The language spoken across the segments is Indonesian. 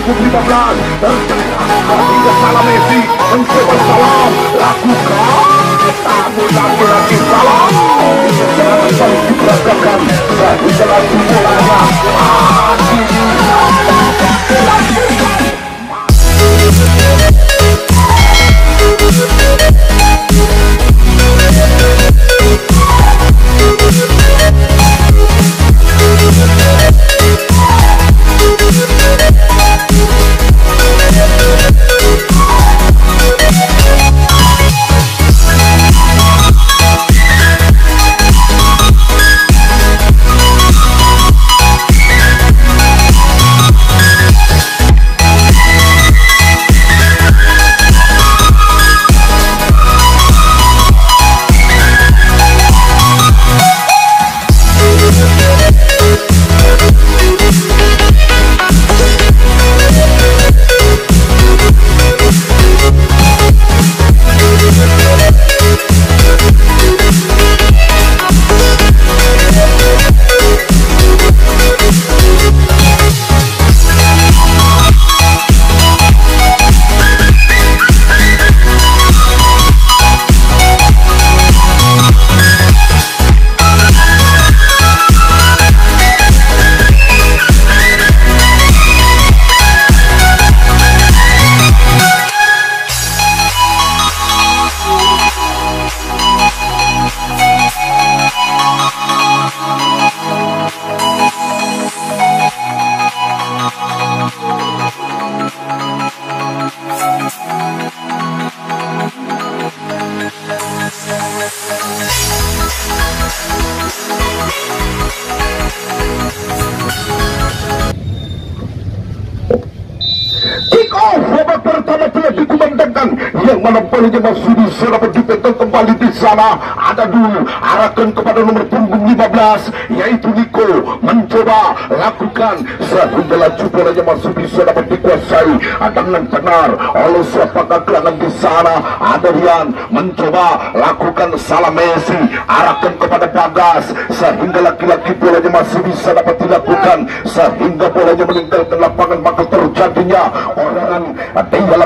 cukup 15 tercetak hingga salah Messi mencoba salam lakukan namun lagi salah jangan saling diperagakan sehingga lagi bolanya babak pertama telah dikumandangkan yang mana bolanya masih bisa dapat dipegang kembali di sana. Ada dulu arahkan kepada nomor punggung 15 yaitu Nico mencoba lakukan sehingga laju bolanya masih bisa dapat dikuasai dengan benar oleh siapakah gerangan di sana. Ada Rian mencoba lakukan salah Messi arahkan kepada Bagas sehingga laki-laki bolanya masih bisa dapat dilakukan sehingga bolanya meninggalkan lapangan maka terjadinya orangan dia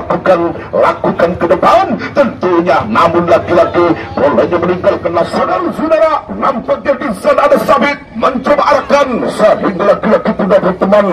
lakukan ke depan tentunya namun laki-laki bolanya meninggalkan saudara-saudara nampaknya di sana ada Sabit mencoba arahkan sehingga laki-laki tidak berteman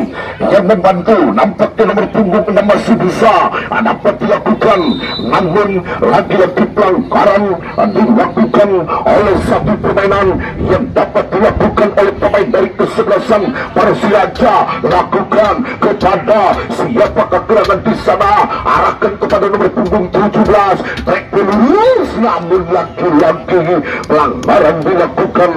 yang membantu nampaknya nomor punggung masih bisa dapat dilakukan namun laki-laki pelanggaran dilakukan oleh satu permainan yang dapat dilakukan oleh pemain dari kesebelasan Persiraja lakukan kepada siapakah gerangan di sana arahkan kepada nomor punggung 17 trek lurus namun laki-laki pelanggaran dilakukan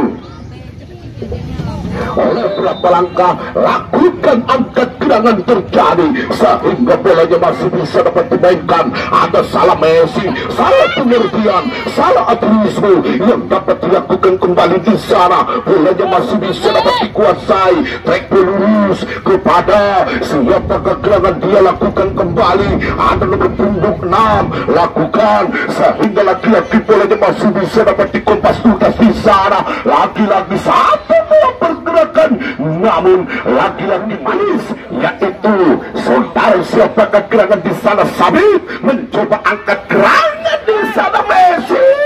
oleh berapa langkah lakukan angkat gerangan terjadi sehingga bolanya masih bisa dapat dimainkan. Ada salah Messi, salah pengertian, salah atrisme yang dapat dilakukan kembali di sana. Bolanya masih bisa dapat dikuasai trek lurus kepada siapakah gerangan dia lakukan kembali. Ada nomor punggung 6 lakukan sehingga laki-laki bolanya masih bisa dapat dikompas tuntas di sana. Laki-laki satu pergerakan namun laki-laki manis yaitu saudara siapakah gerangan di sana. Sabit mencoba angkat gerangan di sana Messi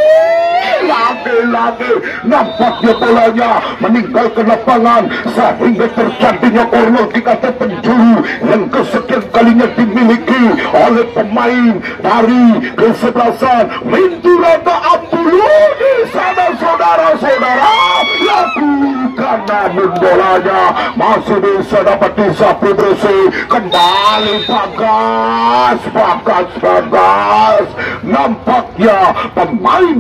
lagi-lagi nampaknya bolanya meninggalkan lapangan sehingga terjadinya corner di kata penjuru yang kesekian kalinya dimiliki oleh pemain dari kesebelasan Minturata Abdulu di sana saudara-saudara lakukan namun bolanya masih bisa dapat disapu bersih kembali Bagas nampaknya pemain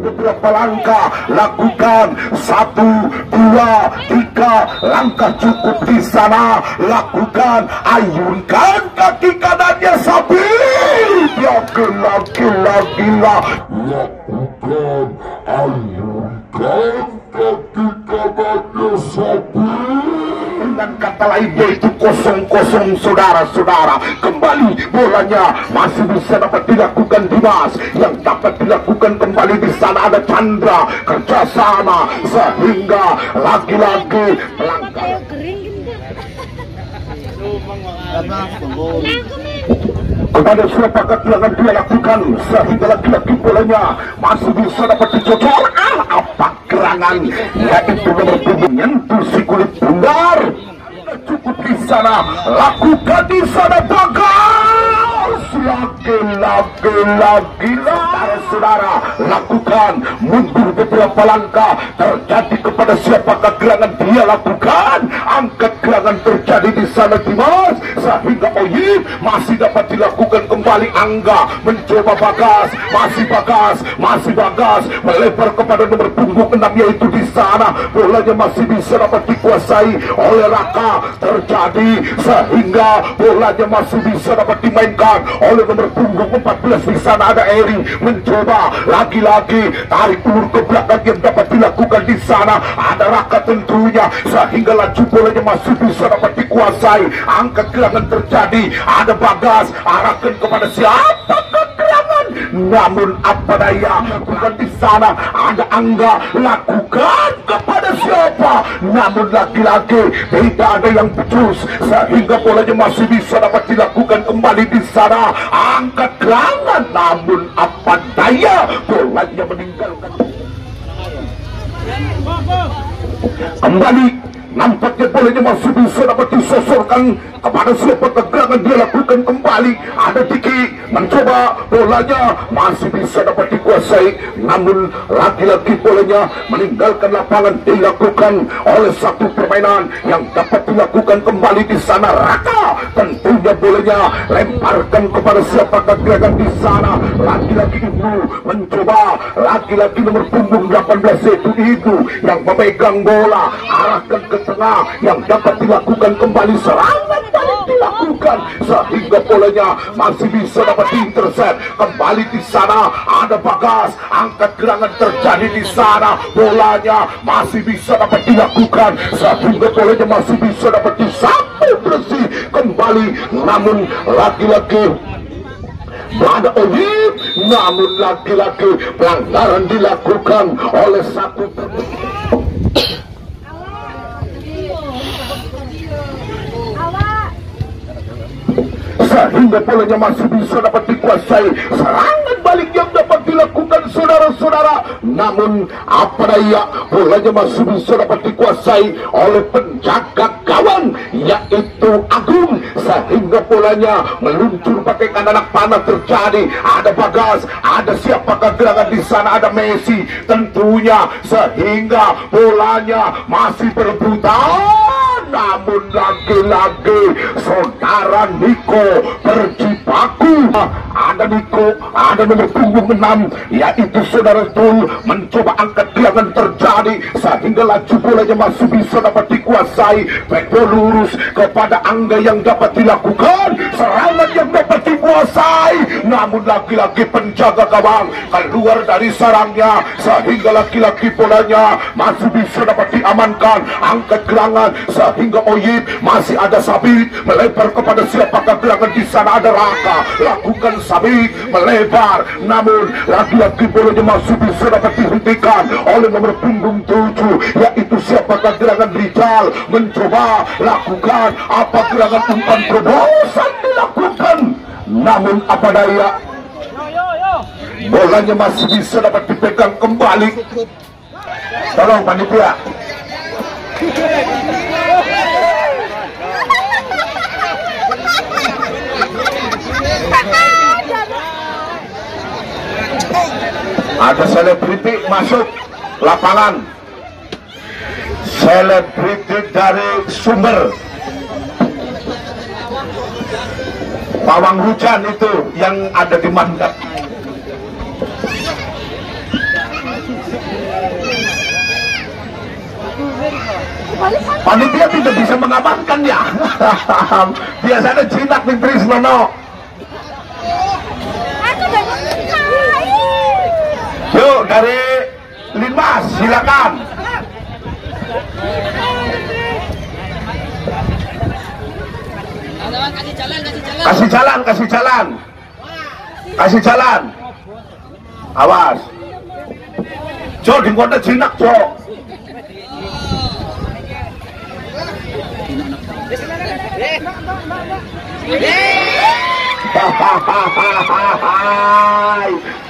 beberapa langkah lakukan 1, 2, 3 langkah cukup di sana lakukan ayunkan kaki kanannya Sabit ya gila lakukan ayunkan dengan kata lain yaitu kosong-kosong saudara-saudara. Kembali bolanya masih bisa dapat dilakukan Dimas, yang dapat dilakukan kembali di sana ada Chandra, kerjasama sehingga lagi-lagi pelanggaran kepada siapakah gelangan dia lakukan sehingga lagi-lagi bolanya masih bisa dapat dicocol. Apa gerangan yaitu nomor punggung nyentuh si kulit bundar. Cukup di sana, lakukan di sana bagas. Lagi-lagi saudara, lakukan mundur beberapa langkah. Terjadi kepada siapakah gerangan dia lakukan. Angkat gerangan terjadi di sana Dimas, sehingga Oyib masih dapat dilakukan kembali. Angga mencoba bagas, masih bagas melebar kepada nomor punggung 6 yaitu di sana. Bolanya masih bisa dapat dikuasai oleh Raka. Terjadi sehingga bolanya masih bisa dapat dimainkan oleh nomor punggung 14 di sana ada Eri mencoba lagi-lagi tarik ulur ke belakang yang dapat dilakukan di sana ada Raka tentunya sehingga laju bolanya masih bisa dapat dikuasai. Angkat gerangan terjadi ada Bagas arahkan kepada siapa gerangan, namun apa daya bukan di sana ada Angga lakukan kepada siapa, namun lagi-lagi tidak ada yang becus sehingga bolanya masih bisa dapat dilakukan kembali di sana. Angkat gerangan namun apa daya bolanya meninggalkan kembali. Nampaknya bolanya masih bisa dapat disosorkan kepada siapa gerangan dia lakukan kembali. Ada Diki mencoba bolanya masih bisa dapat dikuasai, namun lagi-lagi bolanya meninggalkan lapangan. Dilakukan oleh satu permainan yang dapat dilakukan kembali di sana. Raka tentunya bolanya lemparkan kepada siapa gerangan di sana. Lagi-lagi Ibnu mencoba, lagi-lagi nomor punggung 18 yaitu Ibu yang memegang bola arahkan ke tengah yang dapat dilakukan kembali. Serangan balik dilakukan sehingga bolanya masih bisa dapat diintercept kembali di sana. Ada Bagas, angkat gerangan terjadi di sana. Bolanya masih bisa dapat dilakukan sehingga bolanya masih bisa dapat disapu bersih kembali, namun lagi-lagi ada Oyib, namun lagi-lagi pelanggaran dilakukan oleh satu sehingga bolanya masih bisa dapat dikuasai. Serangan balik yang dapat dilakukan saudara-saudara, namun apa daya bolanya masih bisa dapat dikuasai oleh penjaga gawang yaitu Agung, sehingga bolanya meluncur pakai anak panah. Terjadi ada Bagas, ada siapakah gerangan di sana, ada Messi tentunya, sehingga bolanya masih berebutan, namun lagi-lagi saudara Niko berjibaku. Ada Niko, ada nomor punggung 6 yaitu saudara Tul mencoba angkat gerangan terjadi sehingga laju bolanya masih bisa dapat dikuasai. Backball lurus kepada Angga yang dapat dilakukan, serangan yang dapat dikuasai, namun lagi-lagi penjaga gawang keluar dari sarangnya sehingga lagi-lagi bolanya masih bisa dapat diamankan. Angkat gerangan sehingga Oyib masih ada Sabit melebar kepada siapakah gerangan di sana. Ada Raka lakukan Sabit melebar, namun lagi-lagi bolanya masih bisa dapat dihentikan oleh nomor punggung 7 yaitu siapakah gerangan Rijal mencoba lakukan apa gerangan umpan terobosan dilakukan, namun apa daya bolanya masih bisa dapat dipegang kembali. Tolong panitia. Ada selebriti masuk lapangan, selebriti dari Sumber, pawang hujan itu yang ada di Mandap. Panitia tidak bisa mengamankan ya. Biasanya jinak nih Trisnono. Yuk dari Linmas silakan. Kasih jalan, kasih jalan. Kasih jalan. Awas. Jo, di kota jinak, Jo.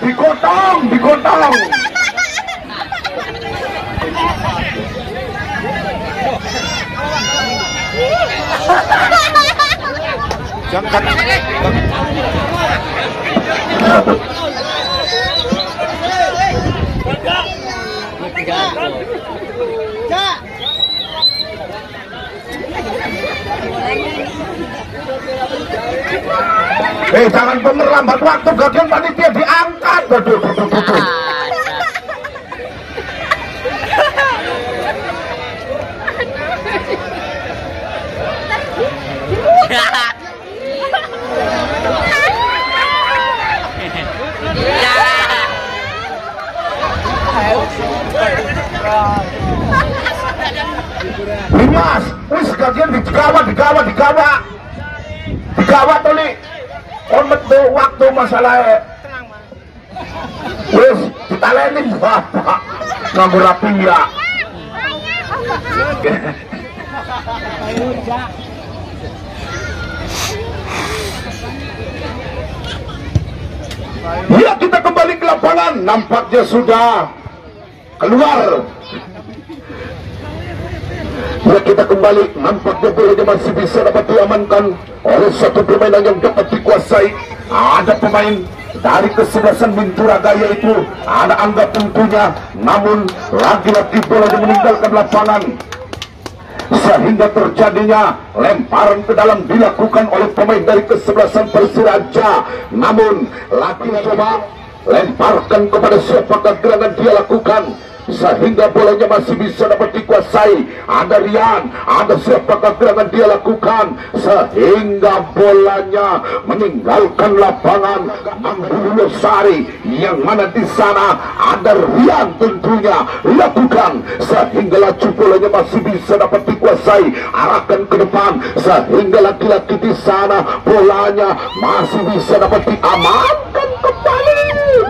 Digotong, digotong. Jangan. Jangan pemerlambat waktu, gagian panitia diangkat. Aduh. Mas, wis gagian digawat tuli. On metu waktu masalah. Wis ditaleni bapak nganggo rapi ya. Ya, kita kembali ke lapangan. Nampaknya sudah keluar. Ya, kita kembali. Nampaknya bolanya masih bisa dapat diamankan oleh satu permainan yang dapat dikuasai. Ada pemain dari kesebelasan Minturaga, yaitu ada Angga tentunya. Namun lagi-lagi bolanya meninggalkan lapangan, sehingga terjadinya lemparan ke dalam dilakukan oleh pemain dari kesebelasan Persiraja. Namun lagi coba lemparkan kepada siapakah gerangan dia lakukan, sehingga bolanya masih bisa dapat dikuasai. Ada Rian, ada siapakah gerangan dia lakukan, sehingga bolanya meninggalkan lapangan. Manggulu Losari, yang mana di sana ada Rian tentunya lakukan, sehingga laju bolanya masih bisa dapat dikuasai. Arahkan ke depan, sehingga laki-laki di sana bolanya masih bisa dapat diamankan kembali.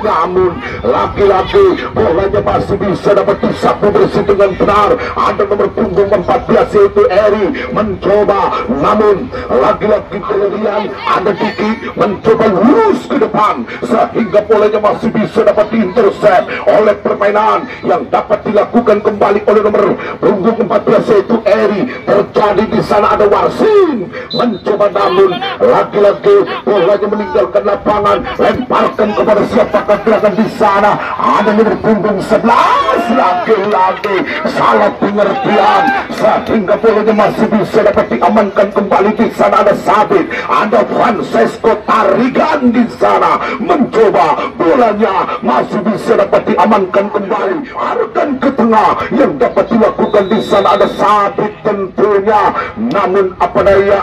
Namun laki-laki bolanya masih bisa dapat disapu bersih dengan benar. Ada nomor punggung 14 yaitu Eri mencoba, namun lagi-lagi kemudian ada Diki mencoba lurus ke depan, sehingga bolanya masih bisa dapat diintercept oleh permainan yang dapat dilakukan kembali oleh nomor punggung 14 yaitu Eri. Terjadi di sana ada Warsin mencoba, namun lagi-lagi bolanya meninggalkan lapangan. Lemparkan kepada siapakah gerangan di sana. Ada nomor punggung 11, lagi-lagi salah pengertian, sehingga bolanya masih bisa dapat diamankan kembali. Di sana ada Sabit, ada Francesco Tarigan di sana mencoba, bolanya masih bisa dapat diamankan kembali. Arahkan ke tengah, yang dapat dilakukan di sana ada Sabit tentunya. Namun apa daya,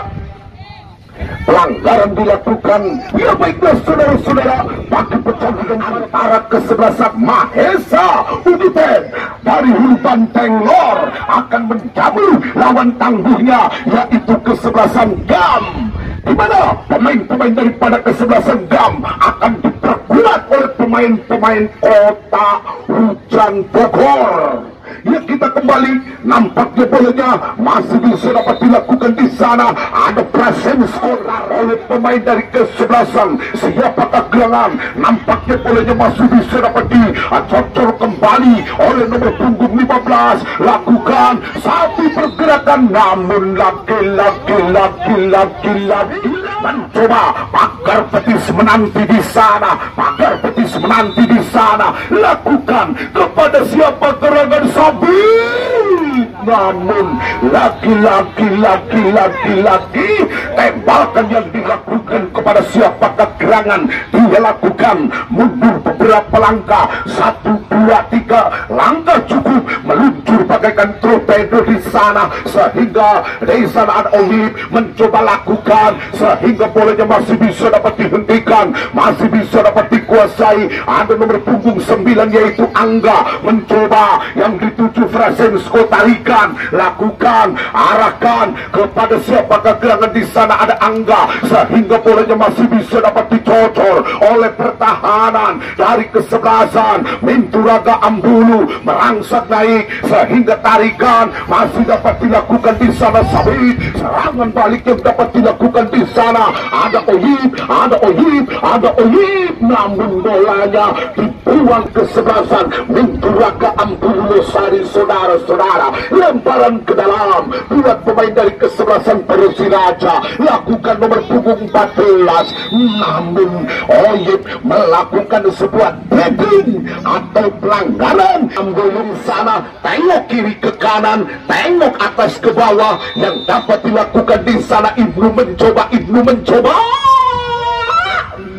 pelanggaran dilakukan. Ya, baiklah saudara-saudara, bagi pertandingan antara kesebelasan Mahesa United dari Hulu Banteng Lor akan menjamu lawan tangguhnya, yaitu kesebelasan GAM, di mana pemain-pemain daripada kesebelasan GAM akan diperkuat oleh pemain-pemain Kota Hujan Bogor. Ya, kita kembali. Nampaknya bolanya masih bisa dapat dilakukan di sana. Ada pressing skor oleh pemain dari kesebelasan siapakah gerangan. Nampaknya bolanya masih bisa dapat dicocor kembali oleh nomor punggung 15. Lakukan satu pergerakan, namun lagi-lagi mencoba pagar petis menanti di sana. Pagar petis menanti di sana. Lakukan kepada siapa gerangan Sabit, namun lagi-lagi tembakan yang dilakukan kepada siapakah gerangan dia lakukan. Mundur beberapa langkah, 1, 2, 3 langkah cukup, meluncur bagaikan tropei Pedro di sana, sehingga di sana ada Olip mencoba lakukan, sehingga bolanya masih bisa dapat dihentikan, masih bisa dapat dikuasai. Ada nomor punggung 9 yaitu Angga mencoba yang dituju Frasensko, tarikan, lakukan, arahkan kepada siapakah gerangan di sana. Ada Angga, sehingga bolanya masih bisa dapat dicocor oleh pertahanan dari kesebelasan. Minturaga Ambulu merangsek naik, sehingga tarikan masih dapat dilakukan di sana. Sabit, serangan balik yang dapat dilakukan di sana. Ada Oyib, ada Oyib, ada Oyib, namun bolanya dibuang kesebelasan. Minturaga Ambulu Sari, saudara-saudara, lemparan ke dalam buat pemain dari kesebelasan Persiraja, lakukan nomor punggung 14, namun Oyib melakukan sebuah dribbling atau pelanggaran. Ambulung sana, tengok kiri ke kanan, tengok atas ke bawah, yang dapat dilakukan di sana. Ibnu mencoba,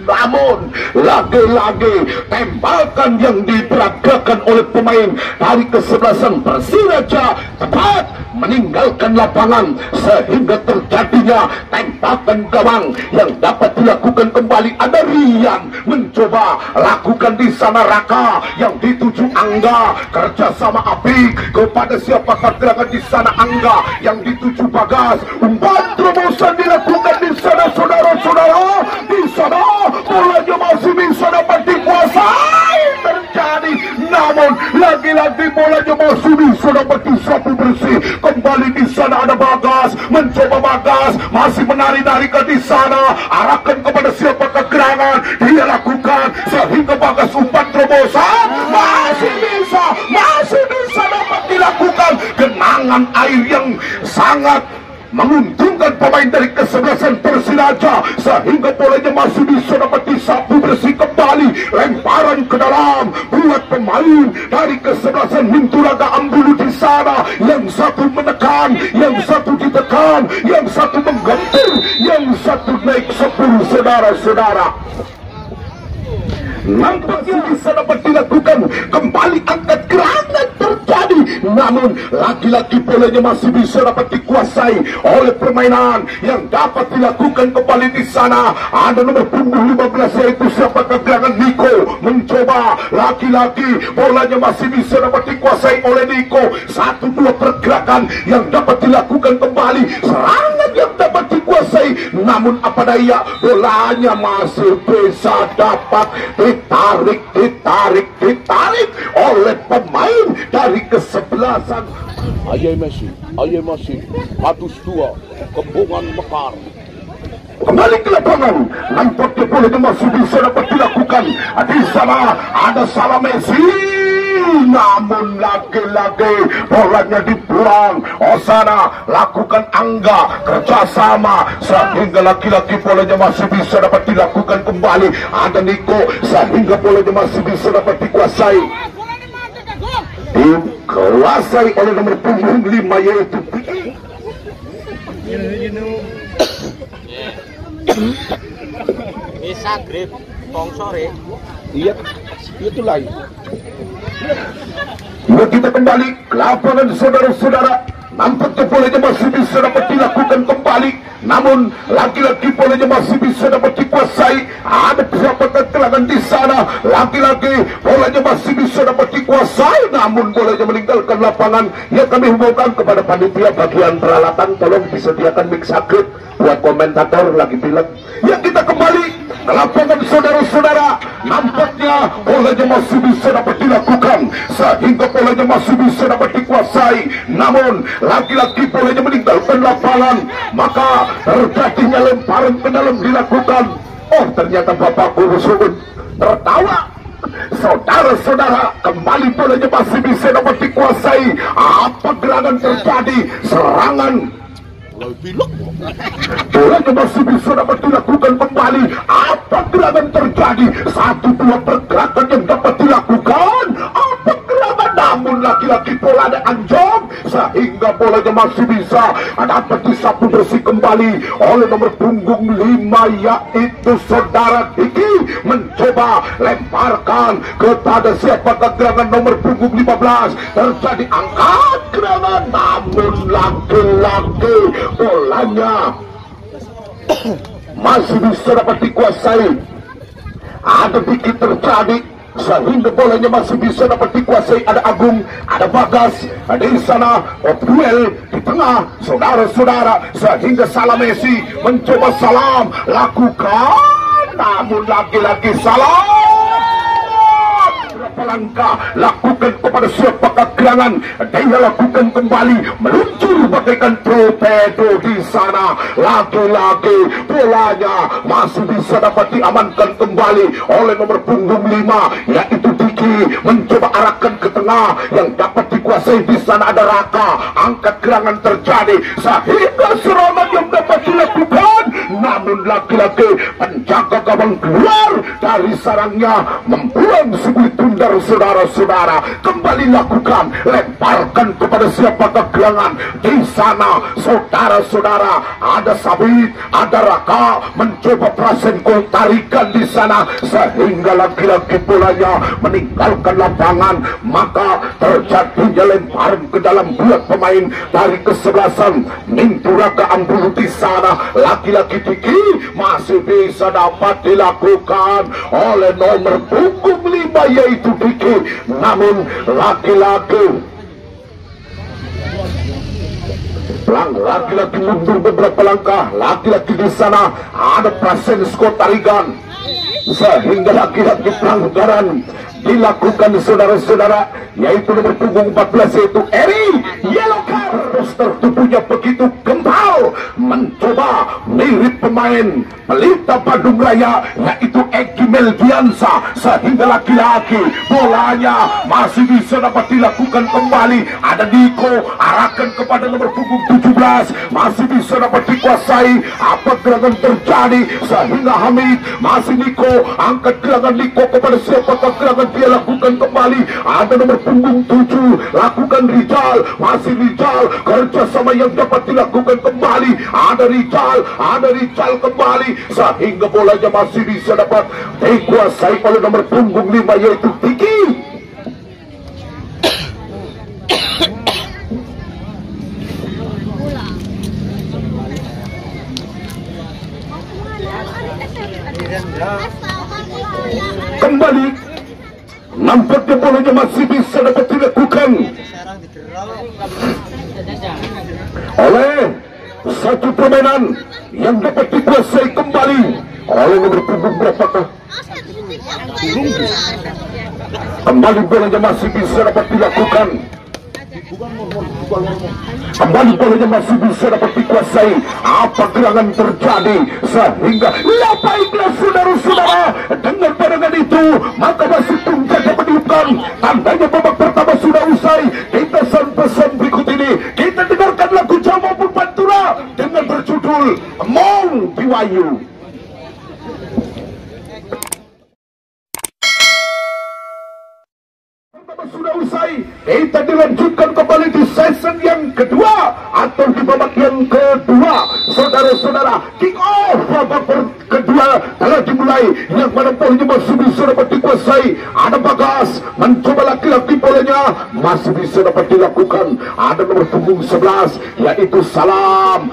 namun lagi-lagi tembakan yang diperagakan oleh pemain dari kesebelasan Persiraja tepat meninggalkan lapangan, sehingga terjadinya tembakan gawang yang dapat dilakukan kembali. Ada Rian mencoba lakukan di sana, Raka yang dituju Angga, kerjasama apik kepada siapa gerangan di sana. Angga yang dituju Bagas, umpan terobosan dilakukan di sana, saudara-saudara. Di sana bolanya masih bisa dapat dikuasai, terjadi, namun lagi-lagi bolanya masih bisa dapat disapu bersih. Kembali di sana ada Bagas, mencoba Bagas, masih menari-nari ke di sana, arahkan kepada siapakah gerangan, dia lakukan, sehingga Bagas umpan terobosan masih bisa dapat dilakukan. Genangan air yang sangat menguntungkan pemain dari kesebelasan Persiraja, sehingga bolanya masih bisa dapat disapu bersih kembali. Lemparan ke dalam buat pemain dari kesebelasan Minturaga Ambulu di sana. Yang satu menekan, yang satu ditekan, yang satu menggentir, yang satu naik 10, saudara-saudara. Nampaknya bisa dapat dilakukan kembali, angkat gerangan terjadi, namun lagi-lagi bolanya masih bisa dapat dikuasai oleh permainan yang dapat dilakukan kembali di sana. Ada nomor punggung 15 yaitu siapakah gerangan Niko, mencoba lagi-lagi bolanya masih bisa dapat dikuasai oleh Niko. 1-2 pergerakan yang dapat dilakukan kembali, serangan yang dapat dikuasai, namun apa daya bolanya masih bisa dapat ditarik oleh pemain dari kesebelasan. Ayah masih Patus 2 Kembungan Mekar. Kembali ke lapangan, nampaknya bolanya masih bisa dapat dilakukan. Di sana ada Salah Messi, namun lagi-lagi bolanya dibuang. Osana lakukan Angga, kerjasama, sehingga lagi-lagi bolanya masih bisa dapat dilakukan kembali. Ada Niko, sehingga bolanya masih bisa dapat dikuasai. Dikuasai oleh nomor punggung 5 yaitu bisa grip sore. Iya, itu lain. Kita kembali ke lapangan, saudara-saudara. Nampaknya bolanya masih bisa dapat dilakukan kembali, namun lagi-lagi bolanya masih bisa dapat dikuasai. Ada beberapa keterangan di sana, lagi-lagi bolanya masih bisa dapat dikuasai, namun bolanya meninggalkan lapangan. Ya, kami hubungkan kepada panitia bagian peralatan, tolong disediakan mic sakit buat komentator lagi pilek. Ya, kita kembali ke lapangan, saudara-saudara. Nampaknya bolanya masih bisa dapat dilakukan, sehingga bolanya masih bisa dapat dikuasai, namun lagi-lagi bolanya meninggalkan lapangan. Maka terjadinya lemparan ke dalam dilakukan. Oh, ternyata Bapak Guru Subun tertawa. Saudara-saudara, kembali bolanya masih bisa dapat dikuasai. Apa gerangan terjadi? Serangan bolanya masih bisa dapat dilakukan kembali. Apa gerangan terjadi? 1-2 pergerakan yang dapat dilakukan. Apa gerangan, namun namun laki-laki bola ada anjong sehingga bolanya masih bisa dapat disapu bersih kembali oleh nomor punggung 5 yaitu saudara Diki. Mencoba lemparkan kepada siapa gerangan nomor punggung 15, terjadi angkat gerangan namun laki-laki bolanya masih bisa dapat dikuasai. Ada Diki terjadi sehingga bolanya masih bisa dapat dikuasai. Ada Agung, ada Bagas, ada di sana duel di tengah saudara-saudara sehingga Salam Messi mencoba salam lakukan namun laki-laki salam berapa langkah lakukan kepada siapa kegerangan, dia lakukan kembali meluncur bagaikan torpedo di sana. Laki-laki bolanya masih bisa dapat diamankan kembali oleh nomor punggung 5 yaitu Diki. Mencoba arahkan ke tengah yang dapat dikuasai. Di sana ada Raka, angkat gerangan terjadi sehingga serangan yang dapat dilakukan namun laki-laki penjaga gawang keluar dari sarangnya membuang sebuah tundar. Saudara-saudara kembali lakukan lemparkan kepada siapa kegerangan. Di sana saudara-saudara ada Sabit, ada Raka, mencoba Prasenko tarikan di sana sehingga laki-laki bolanya meninggalkan lapangan. Maka terjadinya lemparan ke dalam buat pemain dari kesebelasan Minturaka Ambulu. Di sana laki-laki Diki masih bisa dapat dilakukan oleh nomor punggung 5 yaitu Diki, namun laki-laki mundur beberapa langkah. Laki-laki di sana ada Prasenko tarigan sehingga laki-laki pelanggaran dilakukan saudara-saudara yaitu nomor punggung 14 yaitu Eri. Yellow card. Poster tubuhnya begitu gempal mencoba mirip pemain Pelita Bandung Raya yaitu Eki Melgiansa sehingga laki-laki bolanya masih bisa dapat dilakukan kembali. Ada Niko, arahkan kepada nomor punggung 17, masih bisa dapat dikuasai. Apa gerangan terjadi sehingga Hamid masih Niko, angkat gerangan Niko kepada siapa gerangan dia lakukan kembali. Ada nomor punggung 7, lakukan Rijal, masih Rijal, kerjasama yang dapat dilakukan kembali. Ada Rijal kembali sehingga bolanya masih bisa dapat dikuasai oleh nomor punggung 5 yaitu Diki. Kembali nampaknya bolanya masih bisa dapat dilakukan oleh satu permainan yang dapat dikuasai kembali oleh nomor punggung berapakah? Kembali bolanya masih bisa dapat dilakukan. Kembali bolanya masih bisa dapat dikuasai. Apa gerangan terjadi sehingga baiklah saudara-saudara, dengan barengan itu maka masih puncak dapat diukur. Tandanya babak pertama sudah usai. Kita pesan berikut ini kita dengarkan lagu Jawa maupun Pantura dengan berjudul Mong Biwayu. Sudah usai, kita dilanjutkan kembali di season yang kedua atau di babak yang kedua. Saudara-saudara, kick off babak kedua telah dimulai, yang mana bolanya masih bisa dapat dikuasai. Ada Bagas, mencoba laki-laki bolanya masih bisa dapat dilakukan. Ada nomor punggung 11 yaitu Salam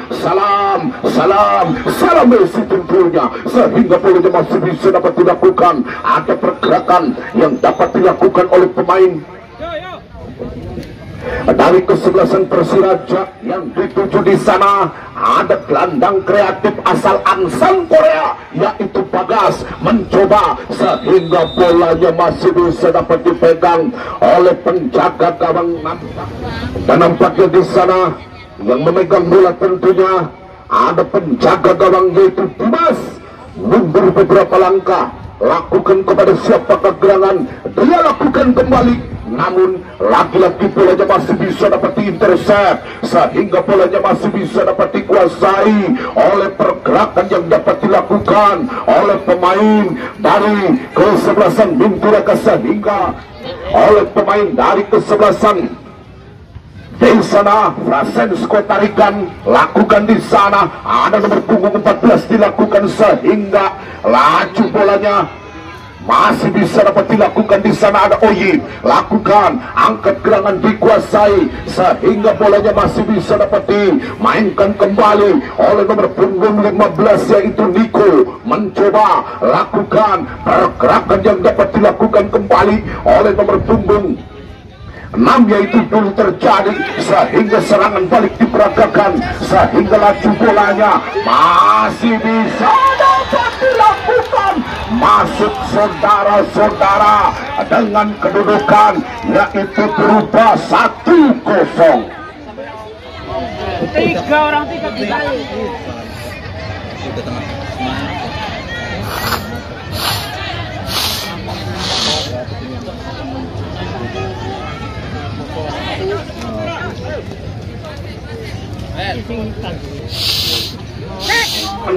Messi tentunya, sehingga bolanya masih bisa dapat dilakukan. Ada pergerakan yang dapat dilakukan oleh pemain dari kesebelasan Persiraja yang dituju. Di sana ada gelandang kreatif asal Ansan Korea yaitu Bagas, mencoba sehingga bolanya masih bisa dapat dipegang oleh penjaga gawang. Dan nampaknya di sana yang memegang bola tentunya ada penjaga gawang yaitu Dimas. Mundur beberapa langkah, lakukan kepada siapa kegerangan, dia lakukan kembali. Namun laki-laki bolanya masih bisa dapat diintercept sehingga bolanya masih bisa dapat dikuasai oleh pergerakan yang dapat dilakukan oleh pemain dari kesebelasan Minturaka sehingga oleh pemain dari kesebelasan. Di sana Frasensko tarikan lakukan di sana, ada nomor punggung 14 dilakukan sehingga laju bolanya masih bisa dapat dilakukan. Di sana ada Oyi lakukan angkat gerangan dikuasai sehingga bolanya masih bisa dapat dimainkan kembali oleh nomor punggung 15 yaitu Niko, mencoba lakukan pergerakan yang dapat dilakukan kembali oleh nomor punggung 6 yaitu dulu terjadi sehingga serangan balik diperagakan sehingga laju bolanya masih bisa dapat dilakukan, masuk saudara-saudara dengan kedudukan yaitu berubah 1-0. 3 orang 3 kita.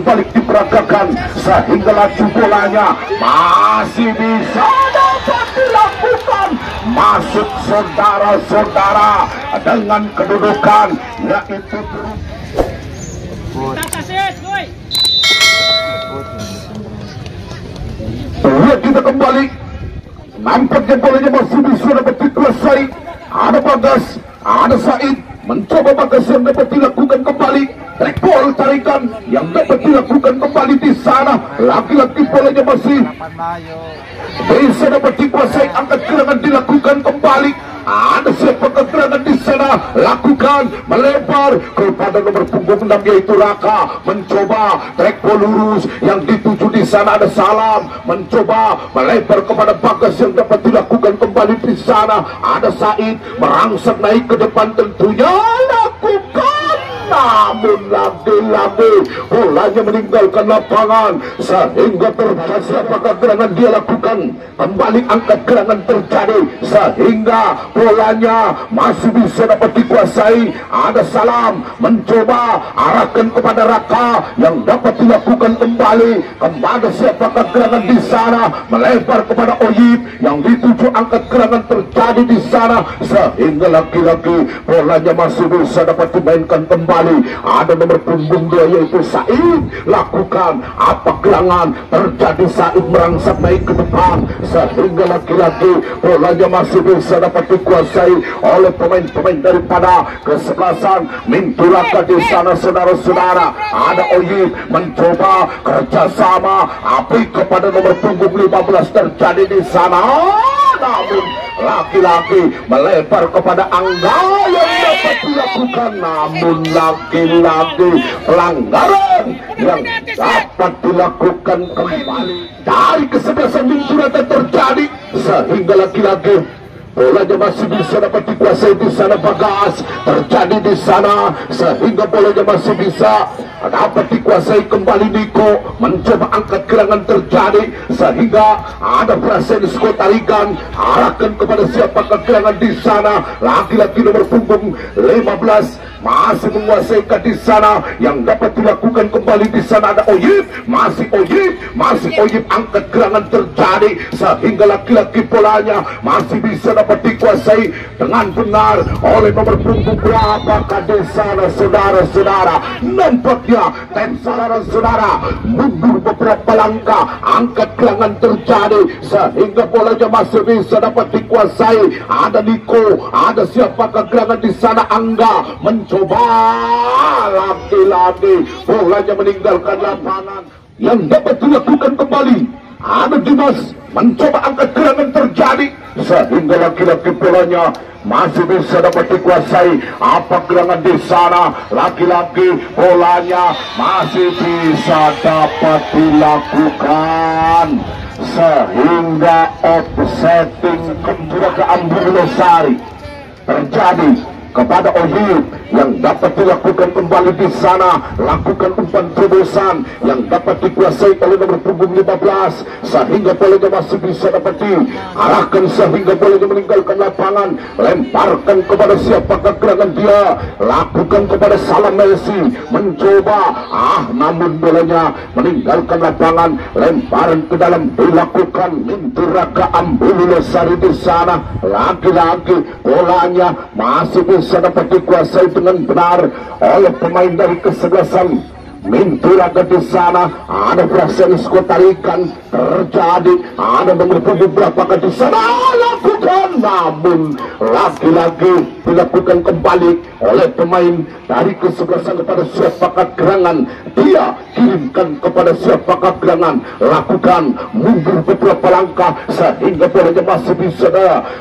Balik diperagakan sehingga laju bolanya masih bisa dapat dilakukan, masuk saudara-saudara dengan kedudukan yaitu kita kembali. Nampaknya bolanya masih bisa dapat dikuasai. Ada Bagas, ada Said, mencoba Bagas yang dapat dilakukan kembali. Track ball tarikan yang dapat dilakukan kembali di sana. Lagi-lagi bolanya masih bisa dapat dikuasai, angkat gerangan dilakukan kembali. Ada siapa kegerangan di sana, lakukan melebar kepada nomor punggung 6 yaitu Raka, mencoba track ball lurus yang dituju di sana. Ada Salam mencoba melebar kepada Bagas yang dapat dilakukan kembali di sana. Ada Said merangsek naik ke depan, tentunya lakukan, namun lagi-lagi bolanya meninggalkan lapangan sehingga terjadi apakah gerangan dia lakukan kembali, angkat gerangan terjadi sehingga bolanya masih bisa dapat dikuasai. Ada Salam mencoba arahkan kepada Raka yang dapat dilakukan kembali kepada siapakah gerangan di sana, melebar kepada Oyib yang dituju, angkat gerangan terjadi di sana sehingga lagi-lagi bolanya masih bisa dapat dimainkan kembali. Ada nomor punggung 2 yaitu Said, lakukan apa gerangan terjadi, Said merangsek naik ke depan sehingga lagi-lagi bolanya masih bisa dapat dikuasai oleh pemain-pemain daripada kesebelasan Mintulaka di sana. Saudara-saudara, ada Oyib mencoba kerjasama api kepada nomor punggung 15 terjadi di sana, namun laki-laki melebar kepada Angga yang dapat dilakukan, namun laki-laki pelanggaran yang dapat dilakukan kembali dari kesebelasan Mintulaka terjadi sehingga laki-laki bolanya masih bisa dapat dikuasai di sana. Bagas terjadi di sana sehingga bolanya masih bisa dapat dikuasai kembali. Niko mencoba angkat gerangan terjadi sehingga ada Frasensko tarikan, arahkan kepada siapakah gerangan di sana. Laki-laki nomor punggung 15 masih menguasai di sana yang dapat dilakukan kembali di sana. Ada Oyib, masih Oyib angkat gerangan terjadi sehingga laki-laki bolanya masih bisa dapat dikuasai dengan benar oleh nomor punggung berapakah di sana. Saudara-saudara, nampaknya saudara-saudara mundur beberapa langkah, angkat gerangan terjadi sehingga bolanya masih bisa dapat dikuasai. Ada Niko, ada siapakah gerangan di sana. Angga mencoba lagi-lagi bolanya meninggalkan lapangan yang dapat dilakukan kembali. Ada Dimas mencoba angkat gerangan terjadi sehingga laki-laki bolanya masih bisa dapat dikuasai. Apa gerangan di sana, laki-laki bolanya masih bisa dapat dilakukan sehingga offsetting kembali ke Ambung Losari terjadi kepada Oyib yang dapat dilakukan kembali di sana. Lakukan umpan terobosan yang dapat dikuasai oleh nomor punggung 15 sehingga bolanya masih bisa dapat diarahkan sehingga bolanya meninggalkan lapangan. lapangan, lemparkan kepada siapakah gerangan dia, lakukan kepada Salam Messi, mencoba, namun bolanya meninggalkan lapangan, lemparan ke dalam dilakukan, Minturaga Ambulu Lestari di sana, lagi-lagi bolanya masih bisa dapat dikuasai dengan benar oleh pemain dari kesebelasan Minturaga di sana. Ada Francesco tarikan terjadi, ada nomor beberapa di sana lakukan, namun lagi-lagi dilakukan kembali oleh pemain dari kesebelasan kepada siapakah gerangan, dia kirimkan kepada siapakah gerangan, lakukan mundur beberapa langkah sehingga bolanya masih bisa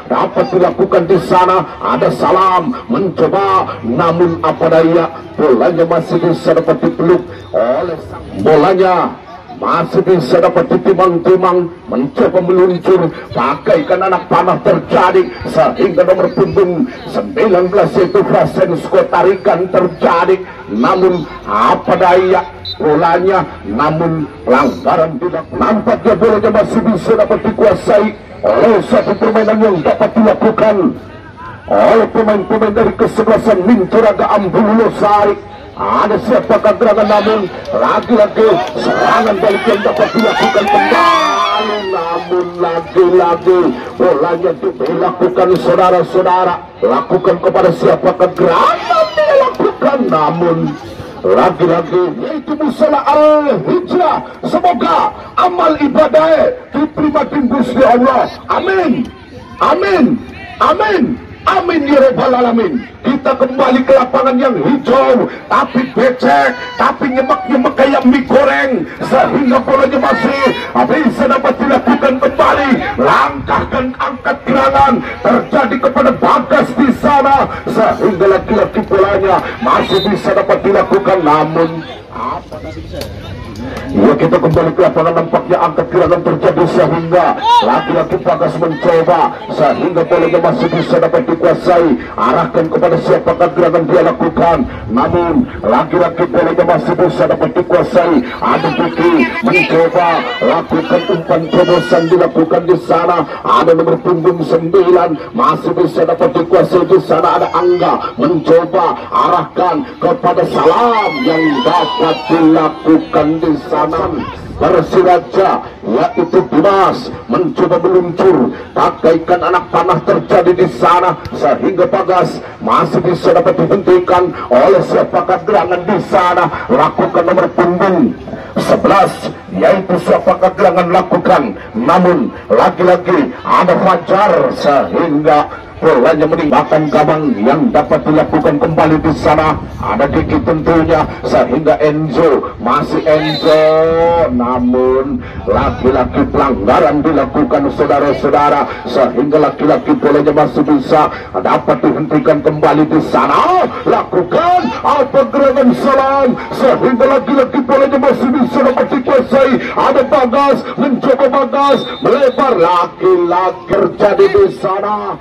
dapat dilakukan di sana. Ada Salam mencoba, namun apa daya, bolanya masih bisa dapat dipeluk oleh bolanya masih bisa dapat ditimang-timang, mencoba meluncur bagaikan anak panah terjadi sehingga nomor punggung 19 itu Francesco tarikan terjadi, namun apa daya, bolanya namun pelanggaran tidak, nampaknya bolanya masih bisa dapat dikuasai oleh satu permainan yang dapat dilakukan oleh pemain-pemain dari kesebelasan Minturaga Ambulu Lestari. Ada siapakah gerangan, namun lagi-lagi serangan balik yang dapat dilakukan kembali, namun lagi-lagi bolanya dilakukan saudara-saudara, lakukan kepada siapakah gerangan dilakukan, namun lagi-lagi yaitu Musala Al-Hijrah. Semoga amal ibadah diterima timbus di Allah, amin, amin, amin, amin ya rabbal alamin. Kita kembali ke lapangan yang hijau, tapi becek, tapi nyemek-nyemek kayak mie goreng, sehingga bolanya masih bisa dapat dilakukan kembali. Langkahkan, angkat gerangan terjadi kepada Bagas di sana, sehingga laki-laki bolanya masih bisa dapat dilakukan, namun ya kita kembali ke lapangan, nampaknya angkat gerangan terjadi sehingga laki-laki Bagas mencoba, sehingga bolanya masih bisa dapat dikuasai, arahkan kepada siapakah gerangan dia lakukan, namun laki-laki bolanya masih bisa dapat dikuasai. Ada Vicky mencoba lakukan umpan terobosan dilakukan di sana, ada nomor punggung 9 masih bisa dapat dikuasai di sana. Ada Angga mencoba arahkan kepada Salam yang dapat dilakukan di sana. Persiraja yaitu Dimas mencoba meluncur bagaikan anak panah terjadi di sana, sehingga Bagas masih bisa dapat dihentikan oleh siapakah gerangan di sana, lakukan nomor punggung 11 yaitu siapakah gerangan lakukan, namun lagi-lagi ada Fajar sehingga bolanya meninggalkan gawang yang dapat dilakukan kembali di sana. Ada Diki tentunya, sehingga Enzo masih Enzo, namun laki-laki pelanggaran dilakukan saudara-saudara, sehingga laki-laki bolanya masih bisa dapat dihentikan kembali di sana. Lakukan apa gerangan Salam, sehingga laki-laki bolanya masih bisa dapat dikuasai. Ada Bagas mencoba, Bagas melebar, laki-laki terjadi di sana.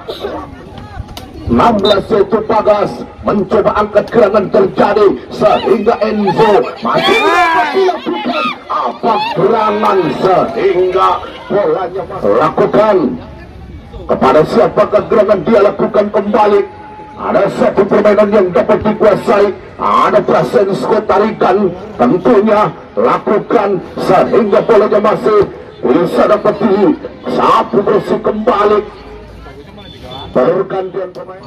16 itu Bagas mencoba angkat gerangan terjadi, sehingga Enzo masih dilakukan apa gerangan, sehingga bolanya lakukan kepada siapakah gerangan dia lakukan kembali. Ada satu permainan yang dapat dikuasai, ada Francesco tarikan tentunya lakukan, sehingga bolanya masih bisa dapat disapu bersih kembali. Pergantian pemain,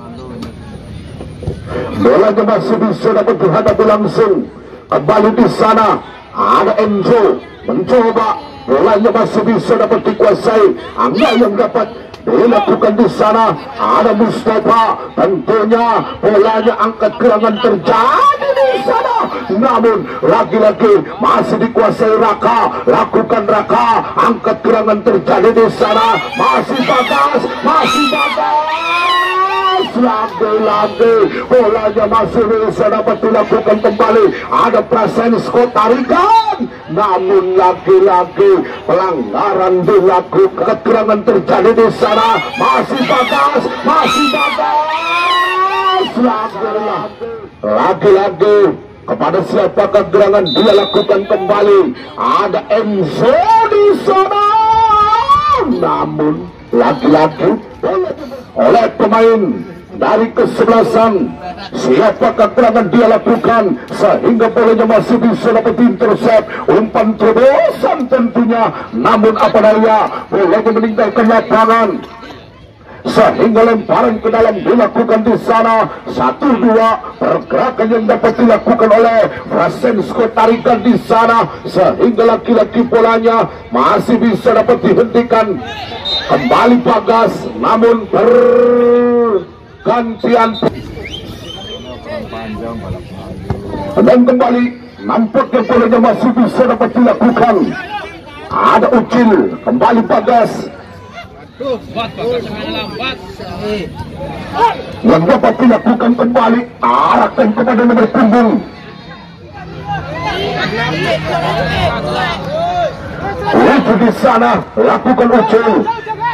bolanya masih bisa dapat dihadapi langsung kembali di sana. Ada Enzo mencoba, bolanya masih bisa dapat dikuasai, Angga yang dapat dilakukan di sana. Ada Mustafa tentunya, bolanya angkat gerangan terjadi di sana, namun lagi-lagi masih dikuasai Raka, lakukan Raka, angkat gerangan terjadi di sana. Masih Bagas, masih Bagas, lagi-lagi bolanya masih bisa dapat dilakukan kembali. Ada Francesco tarikan, namun lagi-lagi pelanggaran dilakukan, gerangan terjadi di sana. Masih Bagas, masih Bagas, lagi-lagi kepada siapakah gerangan dia lakukan kembali. Ada Enzo di sana, namun lagi-lagi boleh oleh pemain dari kesebelasan. Siapakah gerangan dia lakukan sehingga bolanya masih bisa dapat intercept, umpan terobosan tentunya, namun apa daya bolanya meninggalkan lapangan sehingga lemparan ke dalam dilakukan di sana. 1-2 pergerakan yang dapat dilakukan oleh Frasensko, tarikan di sana sehingga laki-laki bolanya masih bisa dapat dihentikan. Kembali Bagas, namun pergantian dan kembali nampaknya bolanya masih bisa dapat dilakukan. Ada Ucil, kembali Bagas yang dapat dilakukan kembali, arahkan kepada nomor punggung. Itu di sana lakukan Ucil,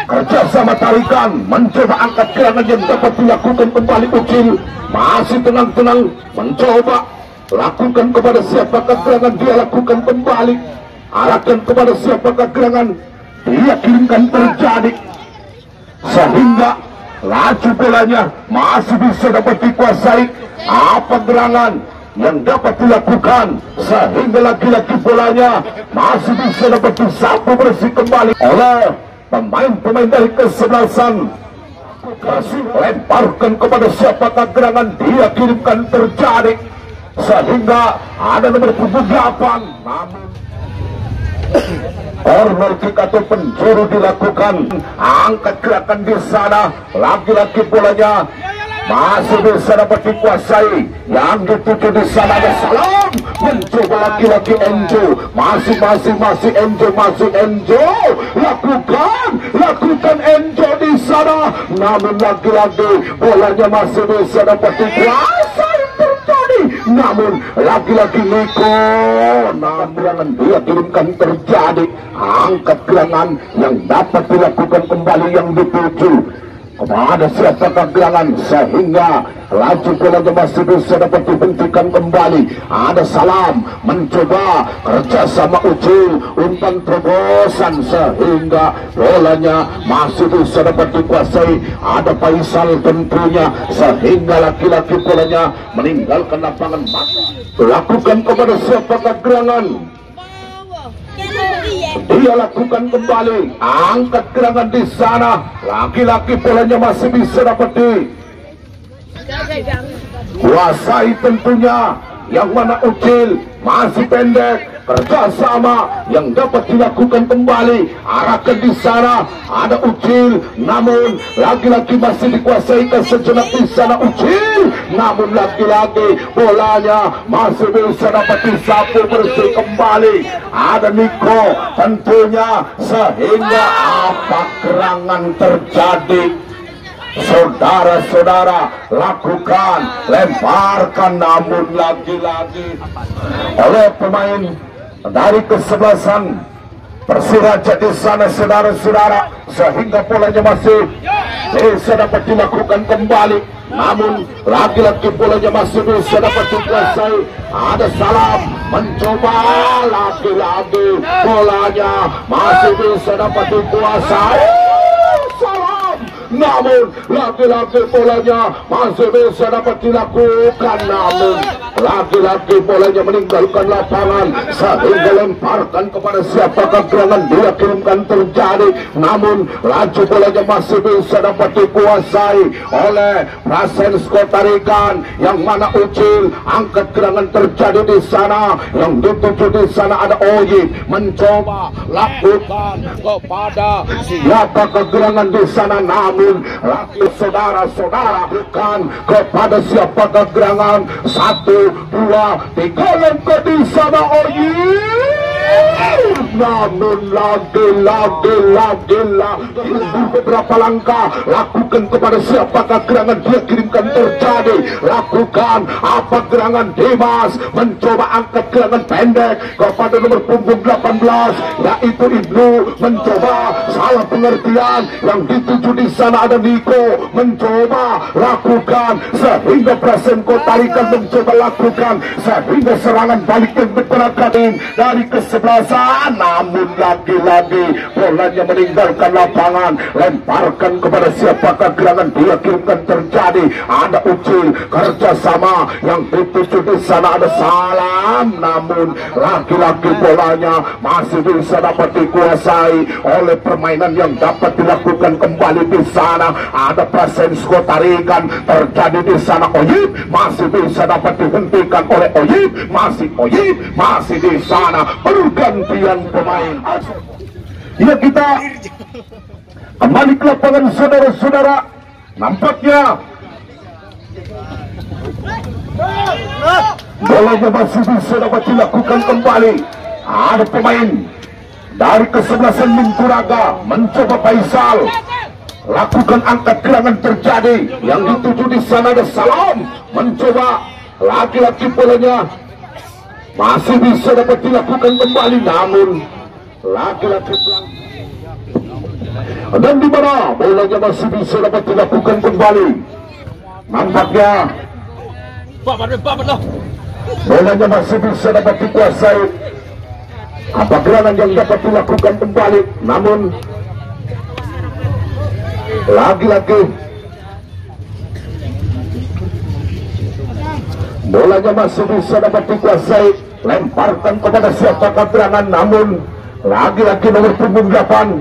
kerjasama tarikan, mencoba angkat gerangan yang dapat dilakukan kembali Ucil, masih tenang-tenang mencoba lakukan kepada siapakah gerangan dia lakukan kembali, arahkan kepada siapakah gerangan dia kirimkan terjadi sehingga laju bolanya masih bisa dapat dikuasai. Apa gerangan yang dapat dilakukan sehingga lagi-lagi bolanya masih bisa dapat disapu bersih kembali oleh pemain-pemain dari kesebelasan. Kasih lemparkan kepada siapakah gerangan dia kirimkan terjadi sehingga ada nomor punggung 8, namun corner kick atau penjuru dilakukan. Angkat gerakan di sana, lagi-lagi bolanya masih bisa dapat dikuasai. Yang dituju di sana ada Salam, mencoba lagi-lagi Enjo, masih Enjo, lakukan Enjo di sana, namun lagi-lagi bolanya masih bisa dapat dikuasai. Namun lagi-lagi Niko, gerangan dia kirimkan terjadi. Angkat gerangan yang dapat dilakukan kembali yang dituju kepada siapakah gerangan sehingga laju bolanya masih bisa dapat dihentikan kembali. Ada Salam mencoba kerjasama Ucil, umpan terobosan sehingga bolanya masih bisa dapat dikuasai. Ada Faisal tentunya sehingga laki-laki bolanya meninggalkan lapangan. Lakukan kepada siapakah gerangan dia lakukan kembali, angkat gerangan di sana, laki-laki bolanya masih bisa dapat dikuasai tentunya. Yang mana Ucil masih pendek, kerjasama yang dapat dilakukan kembali, arahkan di sana. Ada Ucil, namun lagi-lagi masih dikuasai sejenak di sana Ucil, namun lagi-lagi bolanya masih bisa dapat disapu bersih kembali. Ada Niko tentunya sehingga apa gerangan terjadi. Saudara-saudara, lakukan, lemparkan, namun lagi-lagi oleh pemain dari kesebelasan Persiraja di sana, saudara-saudara, sehingga bolanya masih bisa dapat dilakukan kembali, namun lagi-lagi bolanya masih bisa dapat dikuasai. Ada Salam mencoba lagi-lagi, bolanya masih bisa dapat dikuasai. Namun lagi-lagi bolanya masih bisa dapat dilakukan, namun lagi-lagi bolanya meninggalkan lapangan sehingga lemparkan kepada siapakah gerangan dia kirimkan terjadi, namun laju bolanya masih bisa dapat dikuasai oleh Frasensko, tarikan yang mana Ucil, angkat gerangan terjadi di sana. Yang dituju di sana ada Oyi, mencoba lakukan kepada siapakah gerangan di sana, namun lagi saudara-saudara kan kepada siapakah gerangan. 1, 2, 3 lengkap di sana Oyi, namun lagi-lagi beberapa langkah lakukan kepada siapakah gerangan dia kirimkan terjadi. Lakukan apa gerangan Dimas, mencoba angkat gerangan pendek kepada nomor punggung 18 yaitu Ibnu, mencoba salah pengertian. Yang dituju di sana ada Niko, mencoba lakukan sehingga Frasensko, tarikan mencoba lakukan sehingga serangan balik yang berterakan dari kesempatan kesebelasan, namun lagi-lagi bolanya meninggalkan lapangan, lemparkan kepada siapakah gerangan dia kirimkan terjadi. Ada Ucil kerjasama yang dituju di sana, ada Salam, namun lagi-lagi bolanya masih bisa dapat dikuasai oleh permainan yang dapat dilakukan kembali di sana. Ada Prasensko, tarikan terjadi di sana. Oyib masih bisa dapat dihentikan oleh Oyib, masih di sana. Pergantian pemain. Ya, kita kembali ke lapangan, saudara-saudara. Nampaknya bolanya masih bisa dapat dilakukan kembali. Ada pemain dari kesebelasan Minturaga mencoba Faisal, lakukan angkat gerangan terjadi yang dituju di sana. Ada Salam mencoba laki-laki, bolanya masih bisa dapat dilakukan kembali, namun laki-laki dan di mana bolanya masih bisa dapat dilakukan kembali. Nampaknya bolanya masih bisa dapat dikuasai. Apa gerangan yang dapat dilakukan kembali, namun lagi-lagi bolanya masih bisa dapat dikuasai. Lemparkan kepada siapakah gerangan, namun lagi-lagi nomor punggung 8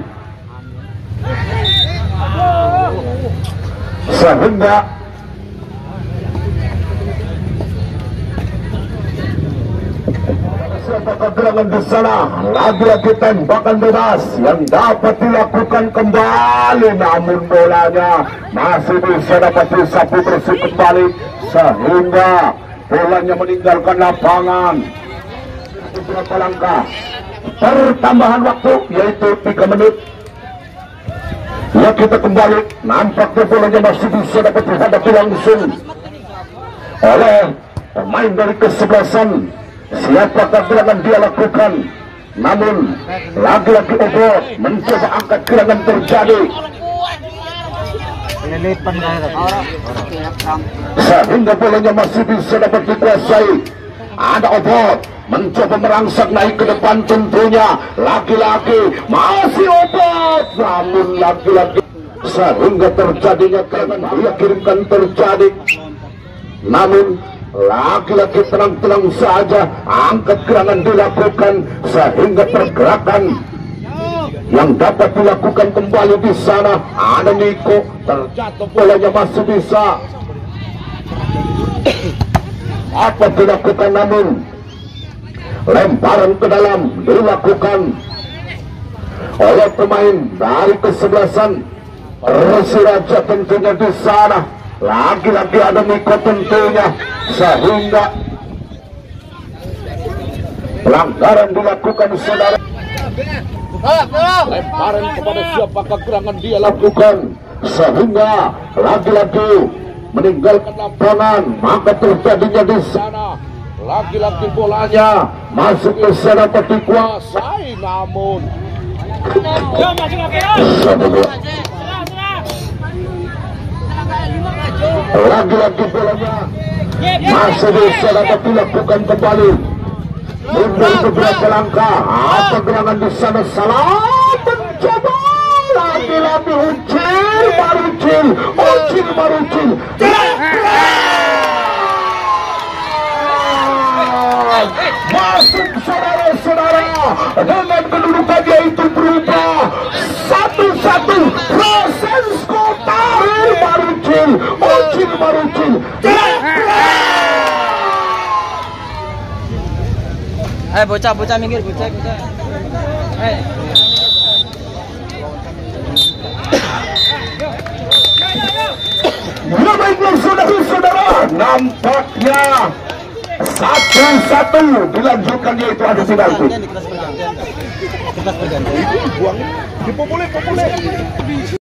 sehingga siapakah gerangan di sana. Lagi-lagi tembakan bebas yang dapat dilakukan kembali, namun bolanya masih bisa dapat disapu bersih kembali sehingga bolanya meninggalkan lapangan. Beberapa langkah pertambahan waktu yaitu 3 menit. Ya, kita kembali. Nampaknya bolanya masih bisa dapat dihadapi langsung oleh pemain dari kesebelasan. Siapakah gerangan dia lakukan, namun lagi-lagi Obot mencoba angkat gerangan terjadi sehingga bolanya masih bisa dapat dikuasai. Ada Obot mencoba merangsek naik ke depan, tentunya lagi-lagi masih Obot, namun lagi-lagi sehingga terjadinya gerangan dia kirimkan terjadi, namun laki-laki tenang-tenang saja angkat gerangan dilakukan sehingga pergerakan yang dapat dilakukan kembali di sana. Ada Niko, terjatuh bolanya masih bisa apa dilakukan, namun lemparan ke dalam dilakukan oleh pemain dari kesebelasan Persiraja tentunya di sana. Lagi-lagi ada Niko tentunya, sehingga pelanggaran dilakukan, saudara. Lemparan kepada siapakah gerangan dia lakukan sehingga lagi-lagi meninggalkan lapangan, maka terjadinya di sana. Lagi-lagi bolanya masuk ke sana dikuasai, namun lagi-lagi bolanya masih bisa dapat dilakukan kembali. Mundur beberapa langkah, apa gerangan di sana. Salah mencoba lagi-lagi Ucil Marucil. Masuk, saudara-saudara, dengan kedudukan yaitu berubah 1-1. Prasensko, tarik Marucil. Bocah minggir, bocah. Ya, baiklah saudara-saudara, nampaknya 1-1 dilanjutkan, yaitu ada penalti. Buang, boleh.